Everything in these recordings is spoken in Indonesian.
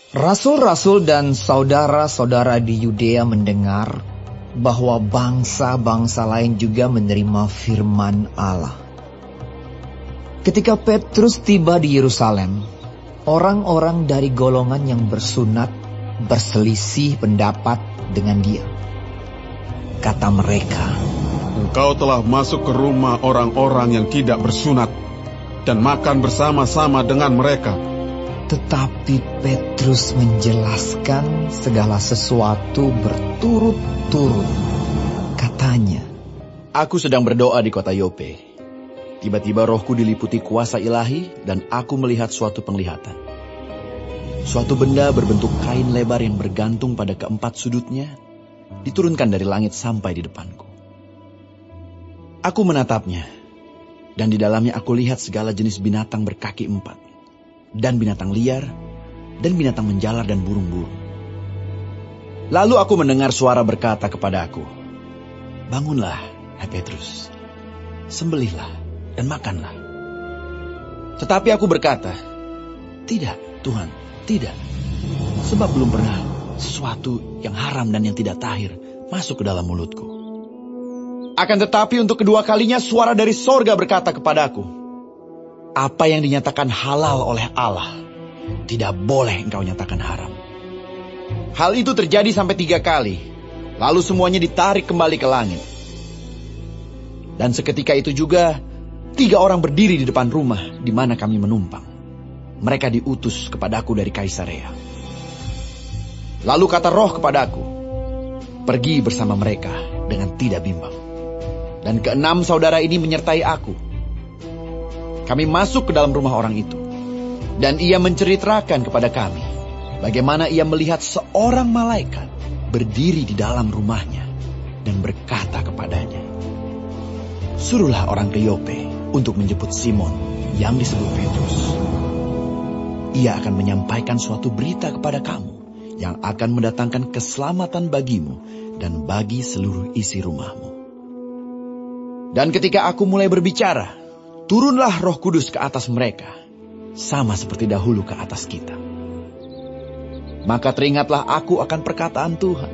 Rasul-rasul dan saudara-saudara di Yudea mendengar bahwa bangsa-bangsa lain juga menerima firman Allah. Ketika Petrus tiba di Yerusalem, orang-orang dari golongan yang bersunat berselisih pendapat dengan dia. Kata mereka, "Engkau telah masuk ke rumah orang-orang yang tidak bersunat dan makan bersama-sama dengan mereka." Tetapi Petrus menjelaskan segala sesuatu berturut-turut. Katanya, "Aku sedang berdoa di kota Yope. Tiba-tiba rohku diliputi kuasa ilahi dan aku melihat suatu penglihatan. Suatu benda berbentuk kain lebar yang bergantung pada keempat sudutnya, diturunkan dari langit sampai di depanku. Aku menatapnya, dan di dalamnya aku lihat segala jenis binatang berkaki empat, dan binatang liar, dan binatang menjalar dan burung-burung. Lalu aku mendengar suara berkata kepada aku, 'Bangunlah, hai Petrus, sembelihlah dan makanlah.' Tetapi aku berkata, 'Tidak, Tuhan, tidak, sebab belum pernah sesuatu yang haram dan yang tidak tahir masuk ke dalam mulutku.' Akan tetapi untuk kedua kalinya suara dari sorga berkata kepadaku, 'Apa yang dinyatakan halal oleh Allah, tidak boleh engkau nyatakan haram.' Hal itu terjadi sampai 3 kali, lalu semuanya ditarik kembali ke langit. Dan seketika itu juga, 3 orang berdiri di depan rumah di mana kami menumpang. Mereka diutus kepadaku dari Kaisarea. Lalu kata Roh kepadaku, 'Pergi bersama mereka dengan tidak bimbang.' Dan 6 saudara ini menyertai aku. Kami masuk ke dalam rumah orang itu, dan ia menceritakan kepada kami bagaimana ia melihat seorang malaikat berdiri di dalam rumahnya dan berkata kepadanya, 'Suruhlah orang ke Yope untuk menjemput Simon yang disebut Petrus. Ia akan menyampaikan suatu berita kepada kamu yang akan mendatangkan keselamatan bagimu dan bagi seluruh isi rumahmu.' Dan ketika aku mulai berbicara, turunlah Roh Kudus ke atas mereka, sama seperti dahulu ke atas kita. Maka teringatlah aku akan perkataan Tuhan.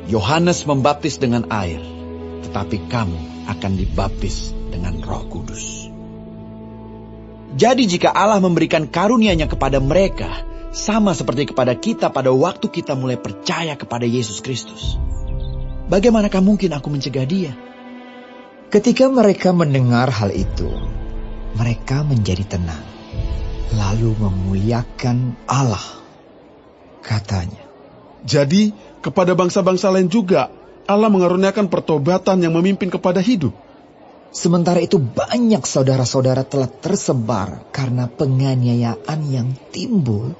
Yohanes membaptis dengan air, tetapi kamu akan dibaptis dengan Roh Kudus. Jadi jika Allah memberikan karunia-Nya kepada mereka, sama seperti kepada kita pada waktu kita mulai percaya kepada Yesus Kristus, bagaimanakah mungkin aku mencegah dia?" Ketika mereka mendengar hal itu, mereka menjadi tenang, lalu memuliakan Allah. Katanya, Jadi, kepada bangsa-bangsa lain juga, Allah mengaruniakan pertobatan yang memimpin kepada hidup. sementara itu banyak saudara-saudara telah tersebar karena penganiayaan yang timbul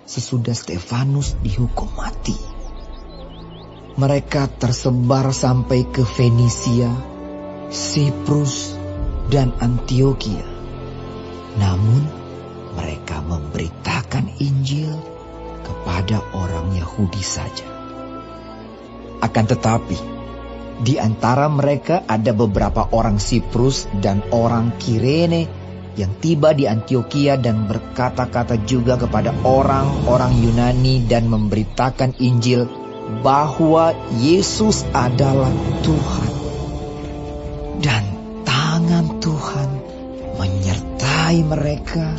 sesudah Stefanus dihukum mati. Mereka tersebar sampai ke Fenisia, Siprus, dan Antioquia. Namun mereka memberitakan Injil kepada orang Yahudi saja. Akan tetapi, di antara mereka ada beberapa orang Siprus dan orang Kirene yang tiba di Antioquia dan berkata-kata juga kepada orang-orang Yunani dan memberitakan Injil bahwa Yesus adalah Tuhan. Dan tangan Tuhan menyertai mereka,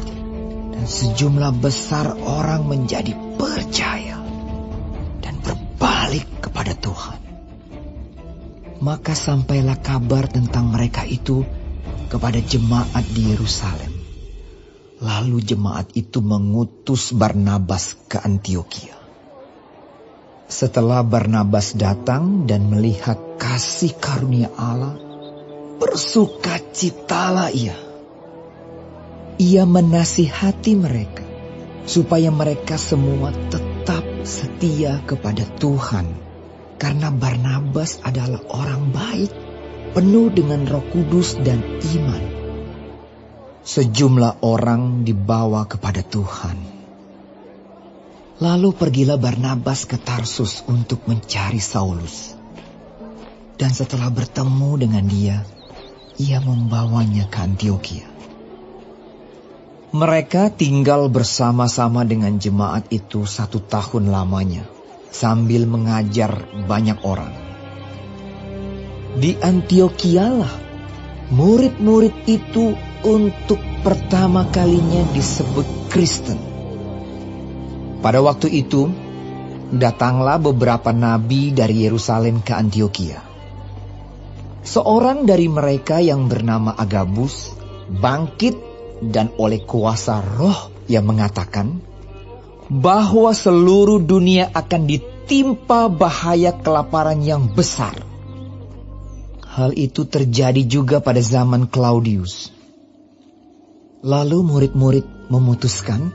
dan sejumlah besar orang menjadi percaya dan berbalik kepada Tuhan. Maka sampailah kabar tentang mereka itu kepada jemaat di Yerusalem. Lalu jemaat itu mengutus Barnabas ke Antioquia. Setelah Barnabas datang dan melihat kasih karunia Allah, bersukacitalah ia. Ia menasihati mereka supaya mereka semua tetap setia kepada Tuhan, karena Barnabas adalah orang baik, penuh dengan Roh Kudus dan iman. Sejumlah orang dibawa kepada Tuhan. Lalu pergilah Barnabas ke Tarsus untuk mencari Saulus. Dan setelah bertemu dengan dia, ia membawanya ke Antioquia. Mereka tinggal bersama-sama dengan jemaat itu 1 tahun lamanya, sambil mengajar banyak orang. Di Antiokialah, murid-murid itu untuk pertama kalinya disebut Kristen. Pada waktu itu, datanglah beberapa nabi dari Yerusalem ke Antiokia. Seorang dari mereka yang bernama Agabus bangkit dan oleh kuasa Roh yang mengatakan bahwa seluruh dunia akan ditimpa bahaya kelaparan yang besar. Hal itu terjadi juga pada zaman Claudius. Lalu murid-murid memutuskan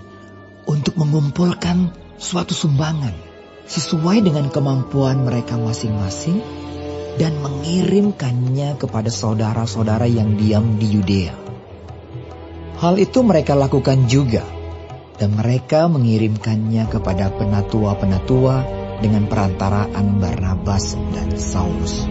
untuk mengumpulkan suatu sumbangan sesuai dengan kemampuan mereka masing-masing dan mengirimkannya kepada saudara-saudara yang diam di Yudea. Hal itu mereka lakukan juga, dan mereka mengirimkannya kepada penatua-penatua dengan perantaraan Barnabas dan Saulus.